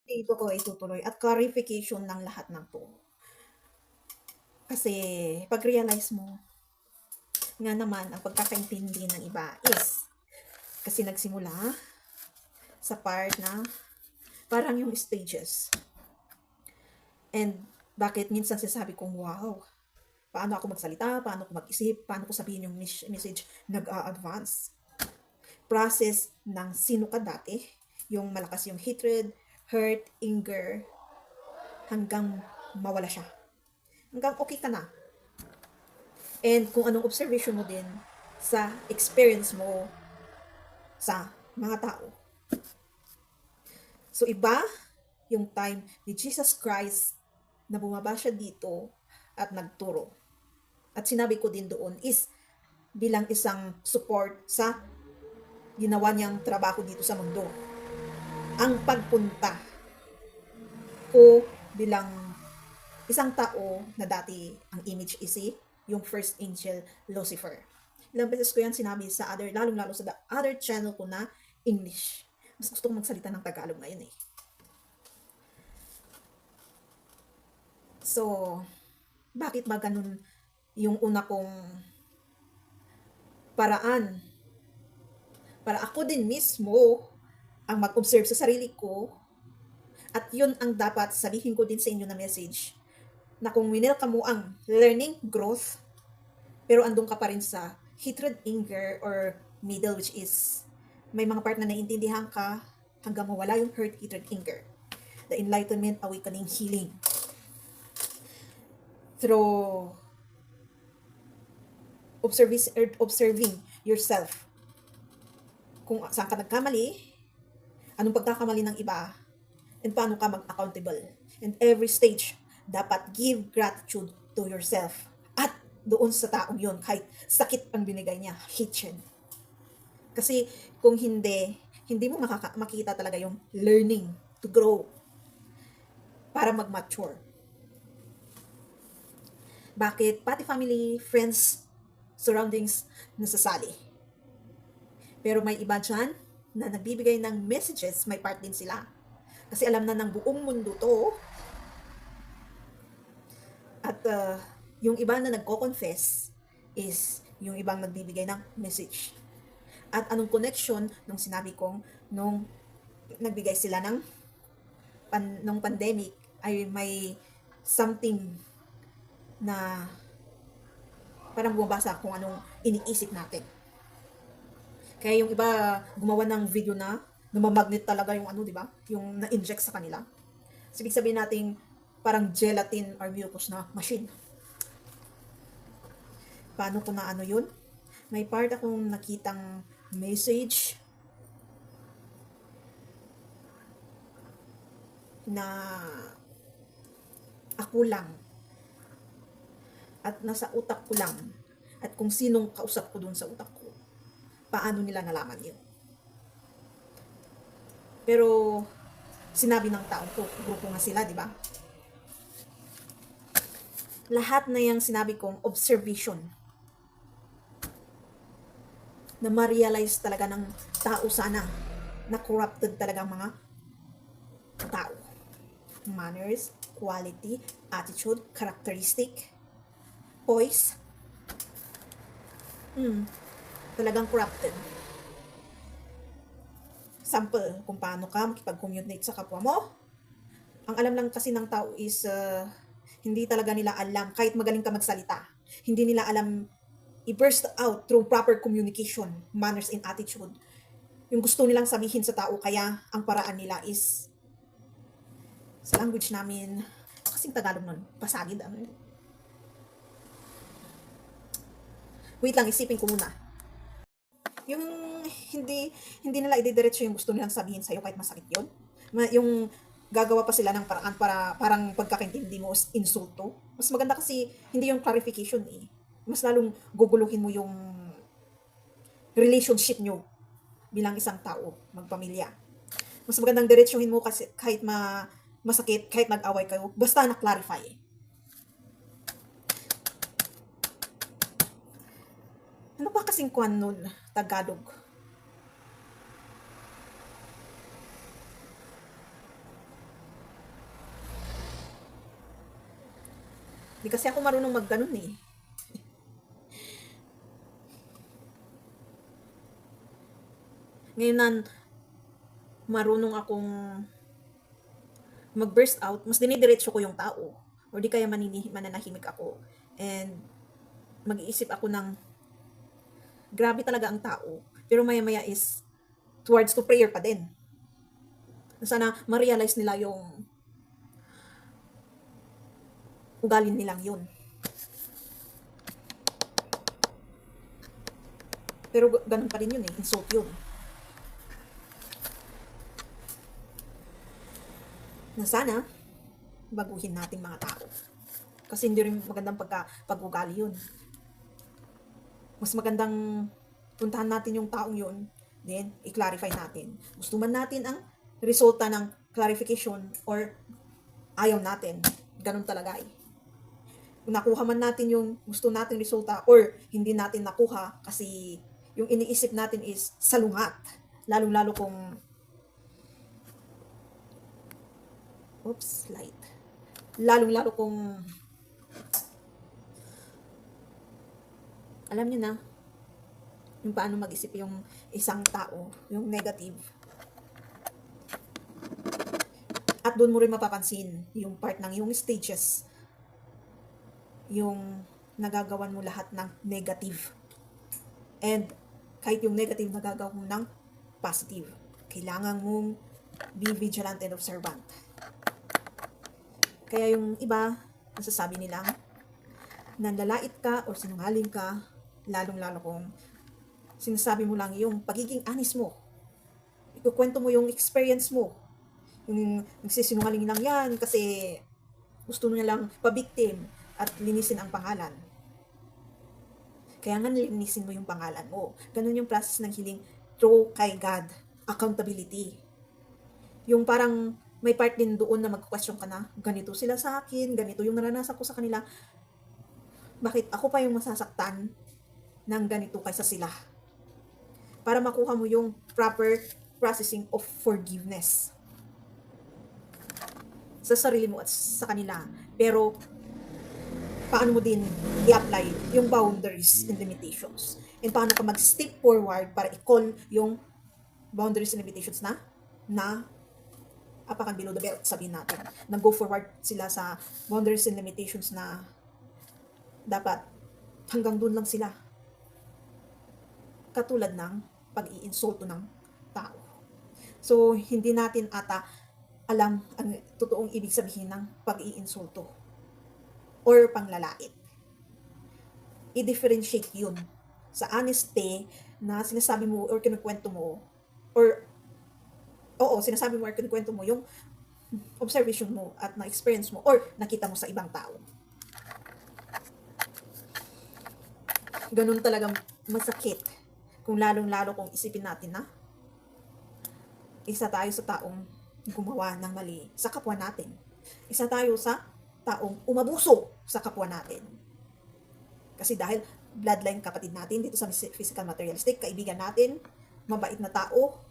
dito ko itutuloy at clarification ng lahat ng to. Kasi pag-realize mo nga naman ang pagkakaintindi ng iba is kasi nagsimula sa part na parang yung stages. And bakit minsan sinasabi kong wow, paano ako magsalita, paano ako mag-isip, paano ko sabihin yung message, nag-a-advance. Process ng sino ka dati, yung malakas yung hatred, hurt, anger, hanggang mawala siya. Hanggang okay ka na. And kung anong observation mo din sa experience mo sa mga tao. So iba yung time ni Jesus Christ na bumaba siya dito at nagturo. At sinabi ko din doon is bilang isang support sa ginawa niyang trabaho dito sa mundo. Ang pagpunta ko bilang isang tao na dati ang image is yung first angel Lucifer. Ilang beses ko yan sinabi sa other, lalong-lalo sa other channel ko na English. Mas gusto kong magsalita ng Tagalog ngayon eh. So, bakit ba ganun yung una kong paraan? Para ako din mismo ang mag-observe sa sarili ko at yun ang dapat sabihin ko din sa inyo na message na kung winelcome mo ang learning, growth, pero andun ka pa rin sa hatred, anger, or middle, which is may mga part na naiintindihan ka hanggang mawala yung hurt, hatred, anger. The enlightenment, awakening, healing. Through observing yourself. Kung saan ka nagkamali, anong pagkakamali ng iba, and paano ka mag-accountable. And every stage, dapat give gratitude to yourself. At doon sa taong yun, kahit sakit ang binigay niya, hatred. Kasi kung hindi mo makita talaga yung learning to grow para mag-mature. Bakit? Pati family, friends, surroundings, nasasali. Pero may iba dyan na nagbibigay ng messages, may part din sila. Kasi alam na ng buong mundo to. At yung iba na nagko-confess is yung ibang nagbibigay ng message. At anong connection nung sinabi kong nung nagbigay sila ng nung pandemic ay may something na parang bumabasa kung anong iniisip natin. Kaya yung iba gumawa ng video na namamagnet talaga yung ano, di ba? Yung na-inject sa kanila. So, ibig sabihin natin parang gelatin or mucus na machine. Paano ko na ano yun? May part akong nakitang message na ako lang at nasa utak ko lang at kung sinong kausap ko dun sa utak ko, paano nila nalaman yun. Pero sinabi ng tao ko, grupo nga sila, di ba? Lahat na yung sinabi kong observation na ma-realize talaga ng tao sana na corrupted talaga ang mga tao. Manners, quality, attitude, characteristic, poise. Talagang corrupted. Sample, kung paano ka makipag-communicate sa kapwa mo. Ang alam lang kasi ng tao is hindi talaga nila alam, kahit magaling ka magsalita, hindi nila alam i-burst out through proper communication, manners, and attitude. Yung gusto nilang sabihin sa tao, kaya ang paraan nila is sa language namin, kasing Tagalog nun, pasagid. Wait lang, isipin ko muna. Yung hindi nila ididiretso yung gusto nilang sabihin sa'yo kahit masakit yun. Yung gagawa pa sila ng paraan para parang pagkakaintindi mo insulto. Mas maganda kasi hindi yung clarification eh. Mas lalong guguluhin mo yung relationship nyo bilang isang tao, magpamilya. Mas magandang diretsuhin mo kasi kahit masakit, kahit nag-away kayo, basta na-clarify. Ano pa kasing kwan nun, Tagalog? Di kasi ako marunong magganon eh. Ngayon na marunong akong mag-burst out, mas dinidiretso ko yung tao. Or di kaya mananahimik ako. And mag-iisip ako ng grabe talaga ang tao. Pero maya-maya is towards to prayer pa din. Sana ma-realize nila yung ugali nilang yun. Pero ganun pa rin yun eh. Insult yun. Na sana, baguhin natin mga tao. Kasi hindi rin magandang pag-ugali yun. Mas magandang puntahan natin yung taong yun, then i-clarify natin. Gusto man natin ang resulta ng clarification or ayaw natin. Ganun talaga eh. Kung nakuha man natin yung gusto nating resulta or hindi natin nakuha kasi yung iniisip natin is salungat. Lalo-lalo kung light. Lalong-lalo kung alam niyo na yung paano mag-isip yung isang tao, yung negative. At doon mo rin mapapansin yung part ng yung stages, yung nagagawan mo lahat ng negative. And kahit yung negative nagagawa mo ng positive. Kailangan mong be vigilant and observant. Kaya yung iba, nasasabi nila, nanlalait ka o sinungaling ka, lalong-lalo kung sinasabi mo lang yung pagiging honest mo. Ikukwento mo yung experience mo. Yung nagsisinungaling lang yan kasi gusto niya lang pabiktim at linisin ang pangalan. Kaya nga linisin mo yung pangalan mo. Ganun yung process ng healing through kay God. Accountability. Yung parang may part din doon na mag-question ka na, ganito sila sa akin, ganito yung naranasan ko sa kanila. Bakit ako pa yung masasaktan ng ganito kaysa sila? Para makuha mo yung proper processing of forgiveness sa sarili mo at sa kanila. Pero paano mo din i-apply yung boundaries and limitations? And paano ka mag-step forward para i-call yung boundaries and limitations na apakan below the belt, sabihin natin. Nag-go forward sila sa boundaries and limitations na dapat hanggang doon lang sila. Katulad ng pag-iinsulto ng tao. So, hindi natin ata alam ang totoong ibig sabihin ng pag-iinsulto or panglalait. I-differentiate yun sa honesty na sinasabi mo or kinukwento mo or sinasabi mo or kinukwento mo yung observation mo at na-experience mo or nakita mo sa ibang tao. Ganun talagang masakit kung lalong-lalo kung isipin natin na isa tayo sa taong gumawa ng mali sa kapwa natin. Isa tayo sa taong umabuso sa kapwa natin. Kasi dahil bloodline kapatid natin dito sa physical materialistic, kaibigan natin, mabait na tao,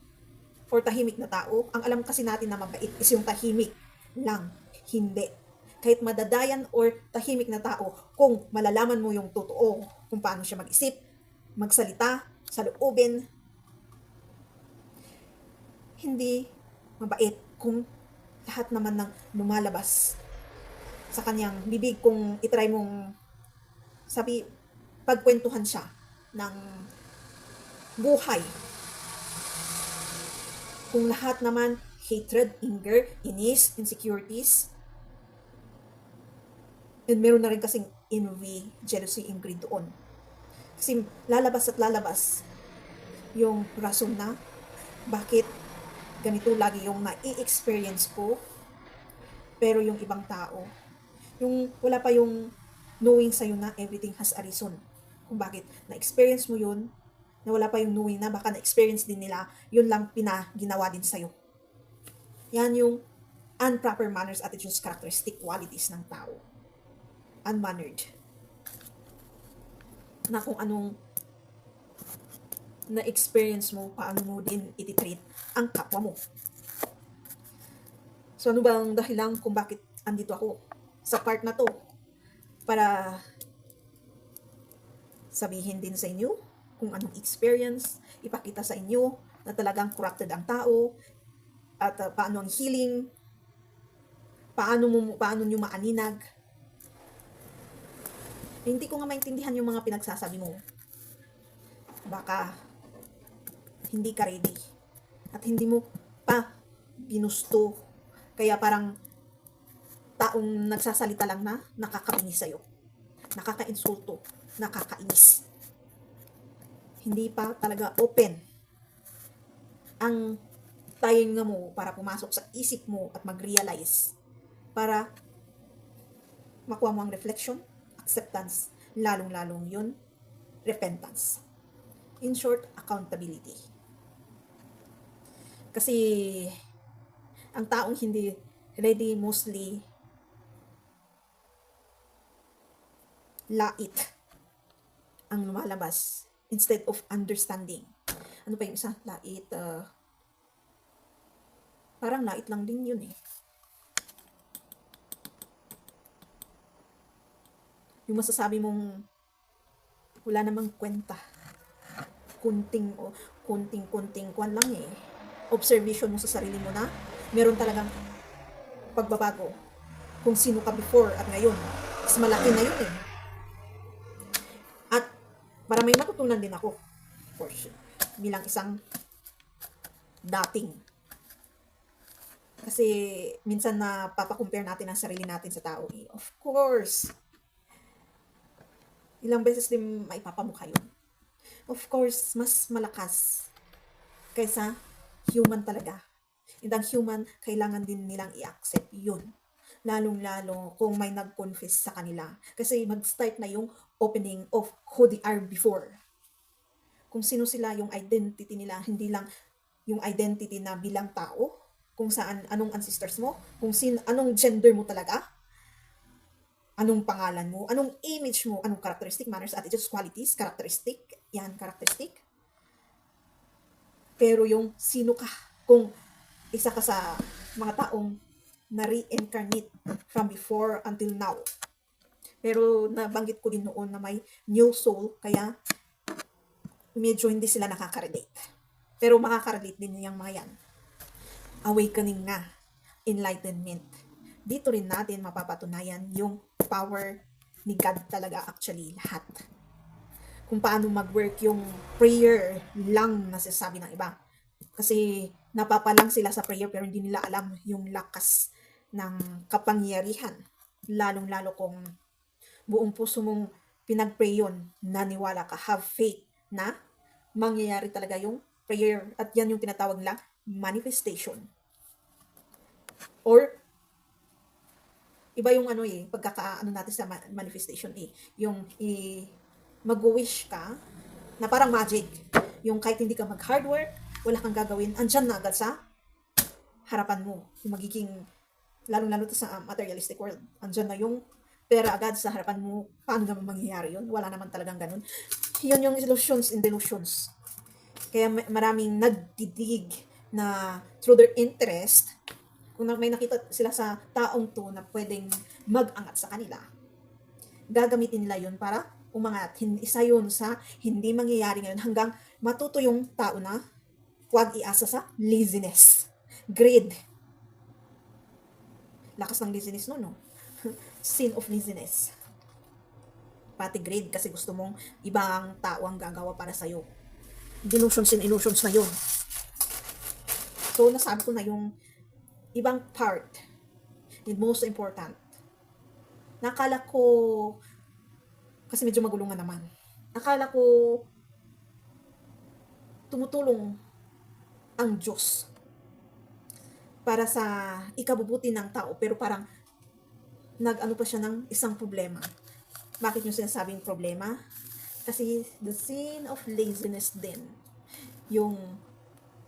or tahimik na tao, ang alam kasi natin na mabait is yung tahimik lang, hindi. Kahit madadayan or tahimik na tao, kung malalaman mo yung totoo, kung paano siya mag-isip, magsalita, sa loobin, hindi mabait kung lahat naman ng lumalabas sa kanyang bibig kung itry mong pagkwentuhan siya ng buhay. Kung lahat naman hatred, anger, inis, insecurities, and meron na rin kasing envy, jealousy, and greed doon. Kasi lalabas at lalabas yung rason na bakit ganito lagi yung na-i-experience ko, pero yung ibang tao, yung wala pa yung knowing sa'yo na everything has a reason. Kung bakit na-experience mo yun, na wala pa yung knowing na baka na-experience din nila, yun lang ginawa din sa'yo. Yan yung unproper manners, attitudes, characteristic qualities ng tao. Unmannered. Na kung anong na-experience mo, paano mo din iti-treat ang kapwa mo. So ano bang dahilan kung bakit andito ako sa part na to? para sabihin din sa inyo kung anong experience, ipakita sa inyo na talagang corrupted ang tao, at paano ang healing, paano nyo maaninag. Hindi ko nga maintindihan yung mga pinagsasabi mo. Baka hindi ka ready at hindi mo pa ginusto, kaya parang taong nagsasalita lang na nakakapinis sa'yo, nakakainsulto, nakakainis. Hindi pa talaga open ang tayo mo para pumasok sa isip mo at mag-realize, para makuha mo ang reflection, acceptance, lalong-lalong yun, repentance. In short, accountability. Kasi ang taong hindi ready, mostly lait ang lumalabas instead of understanding. Ano pa yung isa? Lait, parang lait lang din yun eh. Yung masasabi mong wala namang kwenta. Kunting kwan lang eh. Observation mo sa sarili mo na meron talagang pagbabago. Kung sino ka before at ngayon, mas malaki na yun eh. At para may matutunan din ako, of course, bilang isang dating. Kasi minsan na papakompare natin ang sarili natin sa tao eh. Of course, ilang beses din maipapamukha yun. Of course, mas malakas kaysa human talaga. And ang human, kailangan din nilang i-accept yun. Lalong-lalo kung may nag-confess sa kanila. Kasi mag-start na yung opening of who they are before. Kung sino sila, yung identity nila, hindi lang yung identity na bilang tao, kung saan, anong ancestors mo, kung anong gender mo talaga, anong pangalan mo, anong image mo, anong characteristic, manners, attitudes, qualities, characteristic, yan, characteristic. Pero yung sino ka, kung isa ka sa mga taong na-reincarnate from before until now. Pero nabanggit ko din noon na may new soul, kaya medyo hindi sila nakaka-relate. Pero makaka-relate din yung mga yan. Awakening na, enlightenment. Dito rin natin mapapatunayan yung power ni God talaga actually lahat. Kung paano mag-work yung prayer lang nasasabi ng iba. Kasi napapalang sila sa prayer pero hindi nila alam yung lakas ng kapangyarihan. Lalong-lalo kung buong puso mong pinag-pray yun, naniwala ka, have faith na mangyayari talaga yung prayer. At yan yung tinatawag nilang manifestation. Or iba yung pagkakaano natin sa manifestation eh. Yung mag-wish ka na parang magic. Yung kahit hindi ka mag-hard work, wala kang gagawin, andyan na agad sa harapan mo. Yung magiging, lalo-lalo sa materialistic world, andyan na yung pera agad sa harapan mo. Paano naman mangyayari yun? Wala naman talagang ganun. Yun yung illusions and delusions. Kaya maraming nagdidig na through their interest, kung may nakita sila sa taong to na pwedeng mag-angat sa kanila, gagamitin nila yun para umangat. Isa yun sa hindi mangyayari ngayon hanggang matuto yung tao na huwag iasa sa laziness, greed. Lakas ng laziness no? Sin of laziness. Pati greed kasi gusto mong ibang tao ang gagawa para sa'yo. Delusions and illusions na yun. So, nasabi ko na yung ibang part, and most important, nakala ko, kasi medyo magulungan naman, nakala ko tumutulong ang Diyos para sa ikabubuti ng tao, pero parang nag-ano pa siya ng isang problema. Bakit yung sinasabing problema? Kasi the sin of laziness din, yung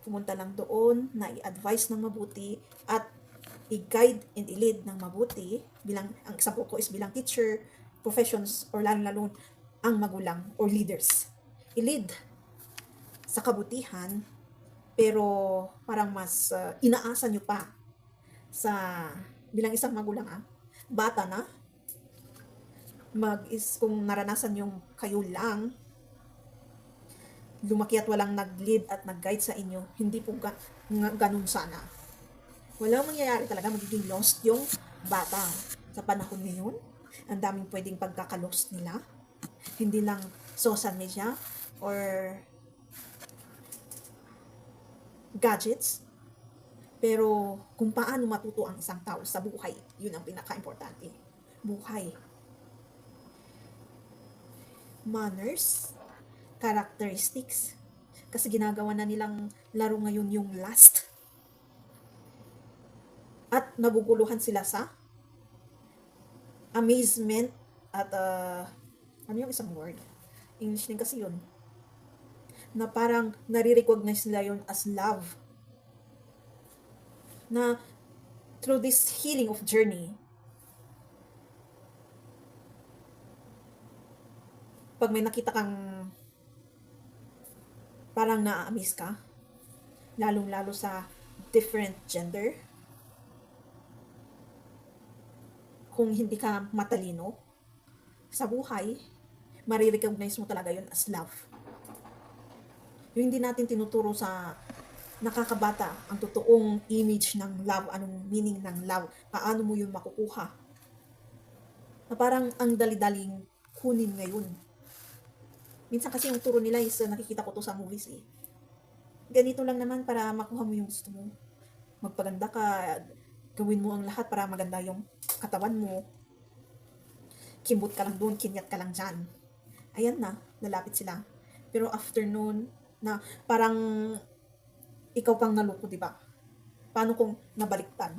pumunta lang doon na i-advise ng mabuti at i-guide and i-lead ng mabuti, bilang, ang example ko is bilang teacher, professions, or lalo-lalo ang magulang or leaders. I-lead sa kabutihan, pero parang mas inaasa nyo pa sa bilang isang magulang, bata na, kung naranasan yung kayo lang, lumaki at walang nag-lead at nag-guide sa inyo, hindi po ganun sana. Walang mangyayari talaga, magiging lost yung bata. Sa panahon ngayon, ang daming pwedeng pagkakalost nila. Hindi lang social media or gadgets, pero kung paano matuto ang isang tao sa buhay, yun ang pinaka-importante. Buhay. Manners, characteristics, kasi ginagawa na nilang laro ngayon yung last. At naguguluhan sila sa amazement at ano yung isang word? English din kasi yun. Na parang nare-recognize nila yun as love. Na through this healing of journey, pag may nakita kang parang na-amaze ka, lalong-lalo sa different gender, kung hindi ka matalino sa buhay, marirecognize mo talaga yun as love. Yung hindi natin tinuturo sa nakakabata ang totoong image ng love, anong meaning ng love, paano mo yun makukuha. Na parang ang dali-daling kunin ngayon. Minsan kasi yung turo nila is nakikita ko to sa movies eh. Ganito lang naman para makuha mo yung gusto mo. Magpaganda ka, gawin mo ang lahat para maganda yung katawan mo. Kimbot ka lang doon, kinyat ka lang dyan. Ayan na, lalapit sila. Pero after noon, na parang ikaw pang naloko, di ba? Paano kung nabaliktad?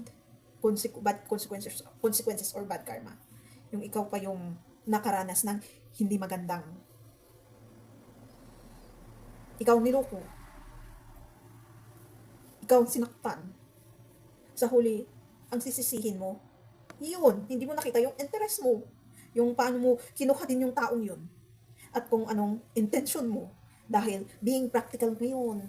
Bad consequences or bad karma. Yung ikaw pa yung nakaranas ng hindi magandang. Ikaw niloko. Ikaw sinaktan. Sa huli, ang sisisihin mo, yun, hindi mo nakita yung interest mo. Yung paano mo kinuha din yung taong yun. At kung anong intention mo. Dahil being practical ngayon,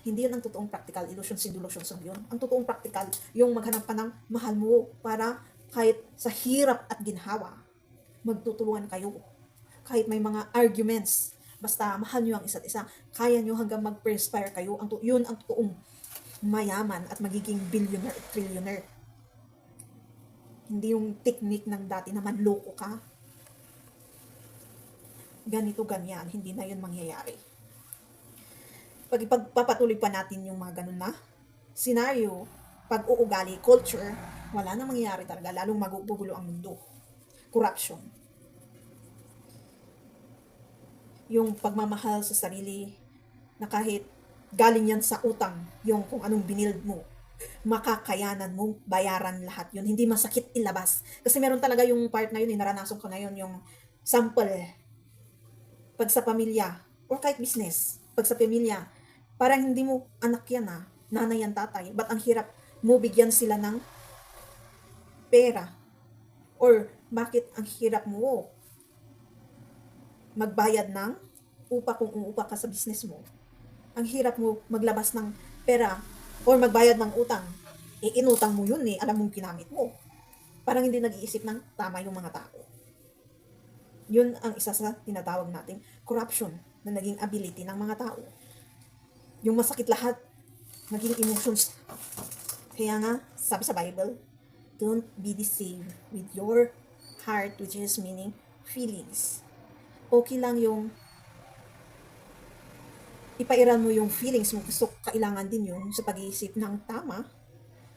hindi yan ang totoong practical, illusions and delusions lang yun. Ang totoong practical, yung maghanap pa ng mahal mo para kahit sa hirap at ginhawa, magtutulungan kayo. Kahit may mga arguments, basta mahal nyo ang isa't isa, kaya nyo hanggang mag-perspire kayo. Yun ang totoong mayaman at magiging billionaire at trillionaire. Hindi yung technique ng dati na manloko ka. Ganito, ganyan, hindi na yun mangyayari. Pag ipagpapatuloy pa natin yung mga ganun na scenario, pag-uugali, culture, wala na mangyayari talaga, lalong magugulo ang mundo. Corruption. Yung pagmamahal sa sarili, na kahit galing yan sa utang, yung kung anong binild mo, makakayanan mo, bayaran lahat yun. Hindi masakit ilabas. Kasi meron talaga yung part na yun, naranasan ko na yun, yung sample, pag sa pamilya, or kahit business, pag sa pamilya, parang hindi mo anak yan nanay yan tatay, ba't ang hirap mo bigyan sila ng pera? Or bakit ang hirap mo magbayad ng upa kung uupa ka sa business mo? Ang hirap mo maglabas ng pera or magbayad ng utang. Inutang mo yun alam mong ginamit mo. Parang hindi nag-iisip ng tama yung mga tao. Yun ang isa sa tinatawag nating corruption na naging ability ng mga tao. Yung masakit lahat, naging emotions. Kaya nga, sabi sa Bible, don't be deceived with your heart, which is meaning feelings. Okay lang yung ipairan mo yung feelings mo, gusto kailangan din yun sa pag-iisip ng tama,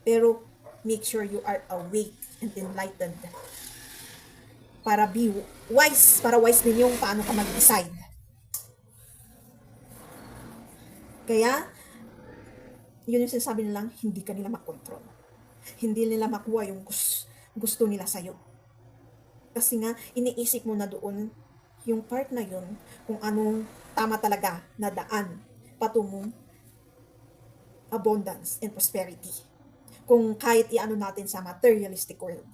pero make sure you are awake and enlightened para be wise, para wise din yung paano ka mag-decide. Kaya, yun yung sinasabi nilang hindi ka nila makontrol. Hindi nila makuha yung gusto nila sa'yo. Kasi nga, iniisip mo na doon yung part na yun, kung anong tama talaga na daan patungong abundance and prosperity. Kung kahit iano natin sa materialistic world,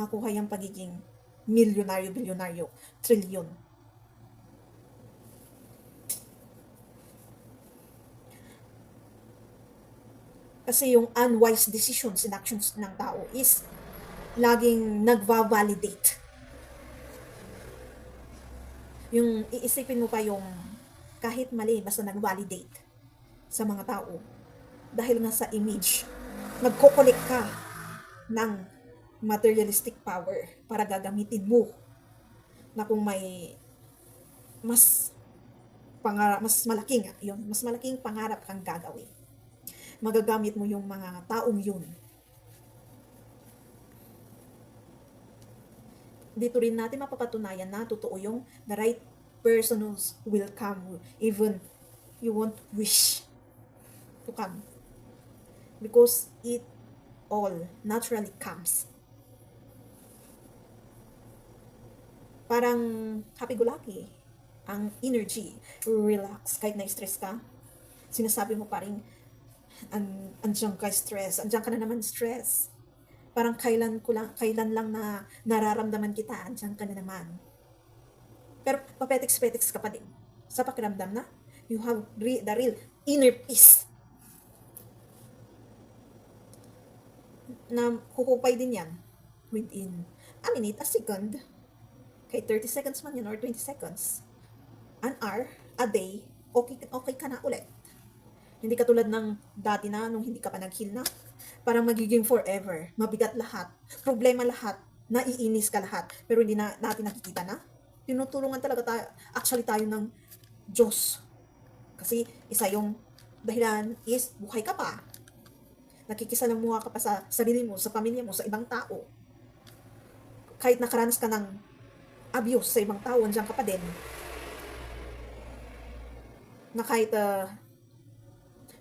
makuha yung pagiging milyonaryo, bilyonaryo, trilyon. Kasi yung unwise decisions and actions ng tao is laging nagva-validate Yung iisipin mo pa yung kahit mali, basta nag-validate sa mga tao. Dahil nga sa image, nagko-collect ka ng materialistic power para gagamitin mo na kung may mas mas malaking pangarap kang gagawin. Magagamit mo yung mga taong yun. Dito rin natin mapapatunayan na totoo yung the right person will come even you won't wish to come. Because it all naturally comes. Parang happy-go-lucky ang energy, relax, kahit na-stress ka, sinasabi mo pa rin, andiyan ka stress, andiyan ka na naman stress. Parang kailan lang na nararamdaman kita, andiyan ka na naman. Pero papetiks-petiks ka pa din. Sa pakiramdam na, you have the real inner peace. Na hukupay din yan within a minute, a second, kahit 30 seconds man yan or 20 seconds, an hour, a day, okay ka na ulit. Hindi katulad ng dati na nung hindi ka pa nag-heal na, parang magiging forever, mabigat lahat, problema lahat, naiinis ka lahat, pero hindi na natin nakikita na. Tinutulungan talaga tayo ng Diyos. Kasi isa yung dahilan is buhay ka pa. Nakikisalamuha ka pa sa sarili mo, sa pamilya mo, sa ibang tao. Kahit nakaranas ka ng abuse sa ibang tao, andiyan ka pa din. Na kahit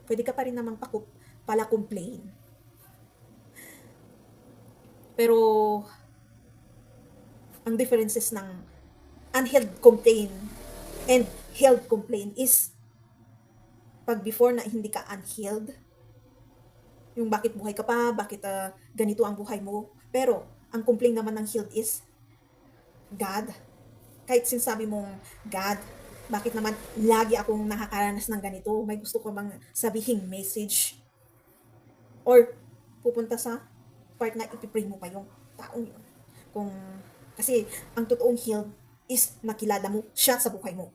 pwede ka pa rin namang pala complain. Pero ang differences ng unhealed complaint and healed complaint is pag before na hindi ka unhealed, yung bakit buhay ka pa, bakit ganito ang buhay mo. Pero ang complaint naman ng healed is God. Kahit sinasabi mong God, bakit naman lagi akong nakakaranas ng ganito? May gusto ko bang sabihing message? Or pupunta sa part na ipipray mo pa yung taong yun. Kasi ang totoong healed is nakilala mo siya sa buhay mo.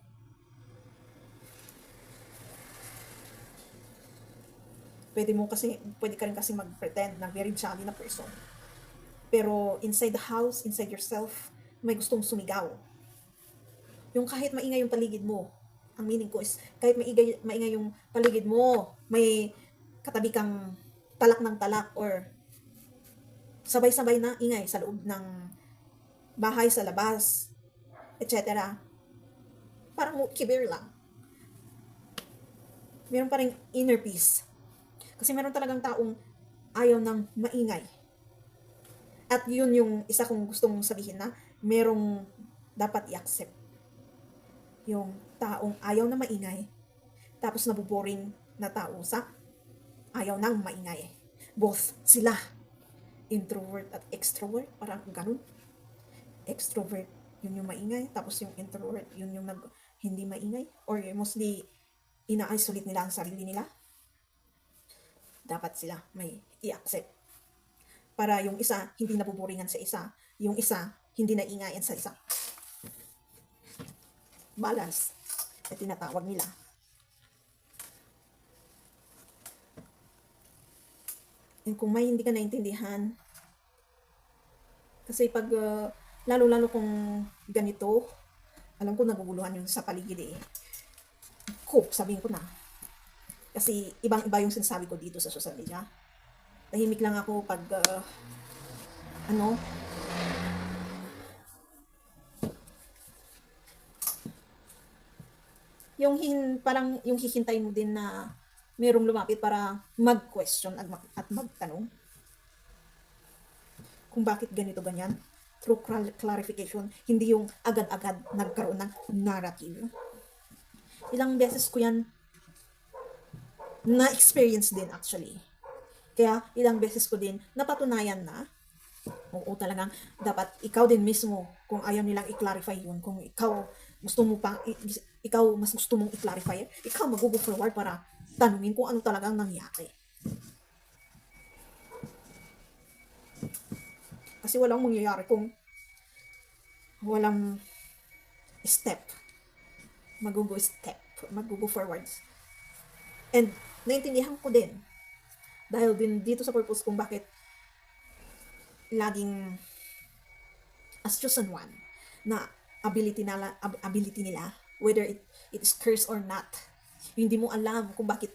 Pwede ka rin kasi mag-pretend na very jolly na person. Pero inside the house, inside yourself, may gustong sumigaw. Yung kahit maingay yung paligid mo, ang meaning ko is, kahit maingay yung paligid mo, may katabi kang talak ng talak or sabay-sabay na ingay sa loob ng bahay, sa labas, etc. Parang kibir lang. Meron pa rin inner peace. Kasi meron talagang taong ayaw ng maingay. At yun yung isa kong gustong sabihin na merong dapat i-accept. Yung taong ayaw na maingay, tapos nabuboring na tao sa ayaw nang maingay. Both sila, introvert at extrovert, parang ganun. Extrovert, yun yung maingay, tapos yung introvert, yun yung hindi maingay, or mostly ina-isolate nila ang sarili nila. Dapat sila may i-accept. Para yung isa, hindi nabuboringan sa isa. Yung isa, hindi naingayan sa isa. Balance na tinatawag nila. And kung may hindi ka naintindihan, kasi pag lalo-lalo kung ganito, alam ko naguguluhan yung sa paligid eh. Sabihin ko na. Kasi ibang-iba yung sinasabi ko dito sa social media. Tahimik lang ako pag parang yung hihintayin mo din na merong lumapit para mag-question at magtanong kung bakit ganito ganyan, through clarification, hindi yung agad-agad nagkaroon ng narrative. Ilang beses ko yan na-experience din actually. Kaya ilang beses ko din napatunayan na oo talagang dapat ikaw din mismo, kung ayaw nilang i-clarify yun, kung ikaw mas gusto mong i-clarify, ikaw mag-go forward para tanungin kung ano talagang nangyari. Kasi walang mangyayari kung walang step Mag-go forwards. And naintindihan ko din, dahil din dito sa purpose kung bakit laging as chosen one, na ability nila, whether it is cursed or not. Hindi mo alam kung bakit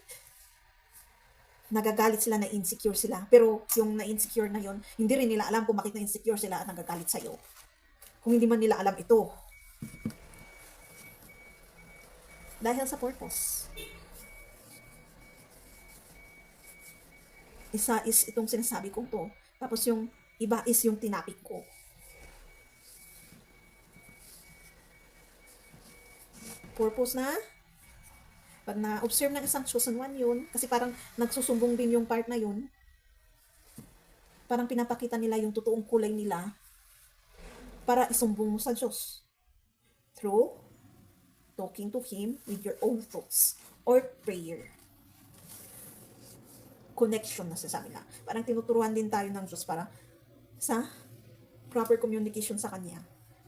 nagagalit sila, na insecure sila. Pero yung na-insecure na yon, hindi rin nila alam kung bakit na-insecure sila at nagagalit sa'yo. Kung hindi man nila alam ito. Dahil sa purpose. Isa is itong sinasabi kong to. Tapos yung iba is yung tinapik ko. Purpose na, pag na-observe ng isang chosen one yun, kasi parang nagsusumbong din yung part na yun, parang pinapakita nila yung totoong kulay nila para isumbong mo sa Diyos through talking to Him with your own thoughts or prayer. Connection na sasabi na. Parang tinuturuan din tayo ng Diyos para sa proper communication sa Kanya.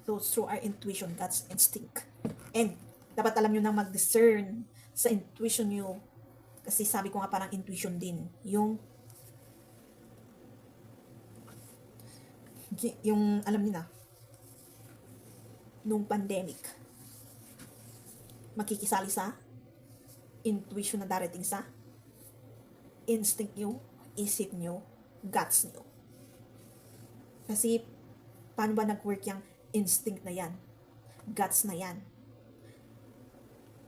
So, through our intuition, God's instinct. And dapat alam nyo nang mag-discern sa intuition nyo. Kasi sabi ko nga parang intuition din. Yung alam niyo na, nung pandemic, makikisali sa intuition na darating sa instinct nyo, isip nyo, guts nyo. Kasi, paano ba nag-work yung instinct na yan? Guts na yan?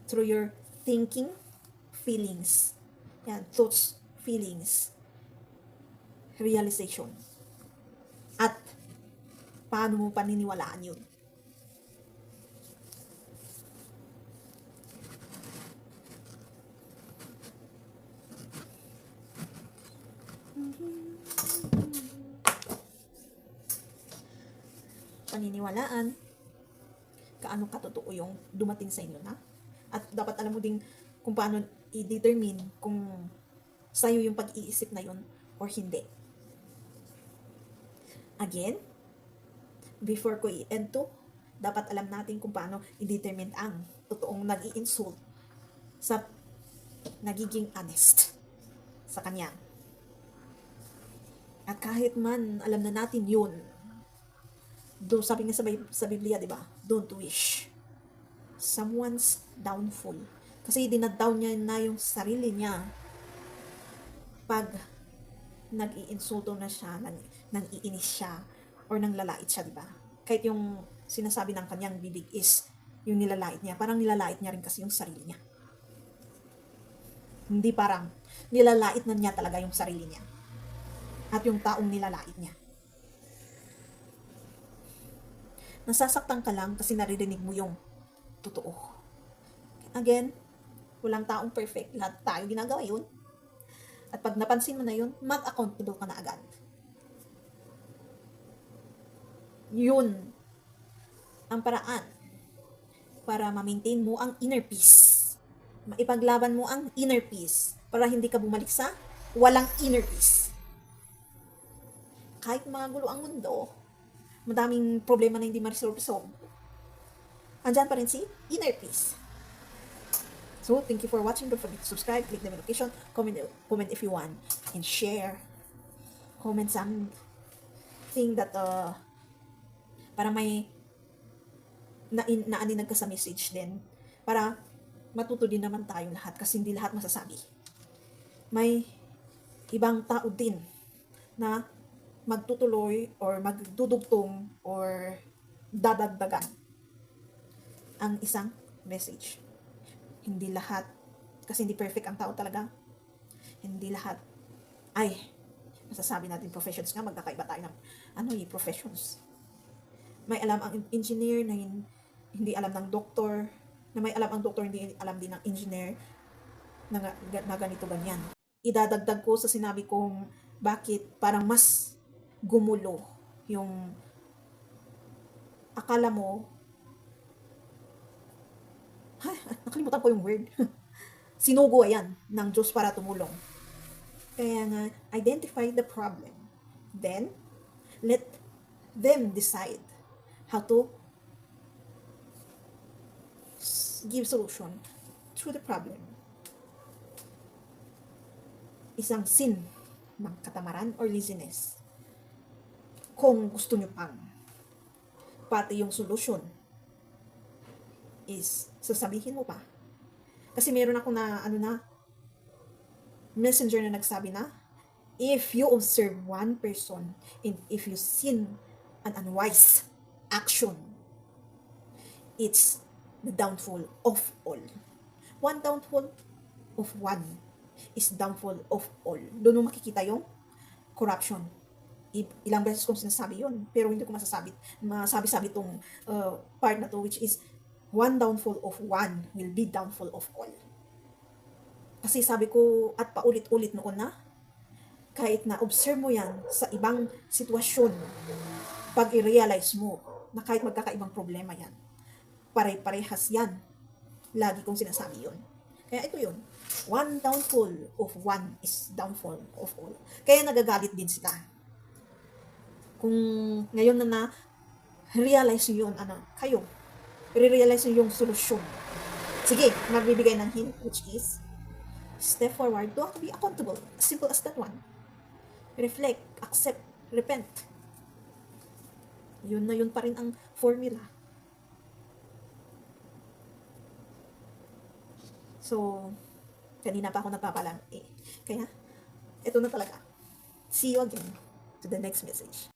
Through your thinking, feelings. Yan, thoughts, feelings, realization. At, paano mo paniniwalaan yun? Paniniwalaan, kaano katotoo yung dumating sa inyo na. At dapat alam mo din kung paano i-determine kung sa'yo yung pag-iisip na yun or hindi. Again, before ko i-end to, dapat alam natin kung paano i-determine ang totoong nag-i-insult sa nagiging honest sa kanya. At kahit man alam na natin yun, sabi nga sa Biblia, di ba? Don't wish someone's downfall. Kasi dinadown niya na yung sarili niya pag nag-iinsulto na siya, nang iinis siya, or nang lalait siya, di ba? Kahit yung sinasabi ng kanyang bibig is yung nilalait niya, parang nilalait niya rin kasi yung sarili niya. Hindi parang nilalait na niya talaga yung sarili niya. At yung taong nilalait niya. Nasasaktan ka lang kasi naririnig mo yung totoo. Again, walang taong perfect. Lahat tayo ginagawa yun. At pag napansin mo na yun, mag-accountable ka na agad. Yun ang paraan para ma-maintain mo ang inner peace. Maipaglaban mo ang inner peace para hindi ka bumalik sa walang inner peace. Kahit magulo ang mundo, madaming problema na hindi ma-resolve, andyan pa rin si inner peace. So, thank you for watching. Don't forget to subscribe, click the notification, comment if you want, and share. Comment something that para may naaninag ka sa message din. Para matuto din naman tayong lahat kasi hindi lahat masasabi. May ibang tao din na magtutuloy or magdudugtong or dadagdagan ang isang message. Hindi lahat, kasi hindi perfect ang tao talaga. Hindi lahat ay masasabi natin professions nga, magkakaiba tayo ng professions. May alam ang engineer na hindi alam ng doktor, na may alam ang doktor, hindi alam din ng engineer na ganito ganyan. Idadagdag ko sa sinabi kong bakit parang mas gumulo yung akala mo, nakalimutan ko yung word. Sinugo yan ng Diyos para tumulong. Kaya nga, identify the problem. Then, let them decide how to give solution to the problem. Isang sin ng katamaran or laziness. Kung gusto nyo pang pati yung solution is sasabihin mo pa. Kasi meron ako na messenger na nagsabi na, if you observe one person and if you see an unwise action, it's the downfall of all. One downfall of one is downfall of all. Doon mo makikita yung corruption. Ilang beses kong sinasabi yun, pero hindi ko masabi-sabi itong part na to, which is one downfall of one will be downfall of all. Kasi sabi ko at paulit-ulit noon na, kahit na observe mo yan sa ibang sitwasyon, pag i-realize mo na kahit magkakaibang problema yan, pare-parehas yan. Lagi kong sinasabi yun. Kaya ito yun. One downfall of one is downfall of all. Kaya nagagalit din sila. Kung ngayon na realize nyo yun, kayo, i-realize nyo yung solusyon. Sige, magbibigay ng hint, which is, step forward, do to be accountable. As simple as that one. Reflect, accept, repent. Yun na yun pa rin ang formula. So, kanina pa ako nagpapalang Kaya, ito na talaga. See you again to the next message.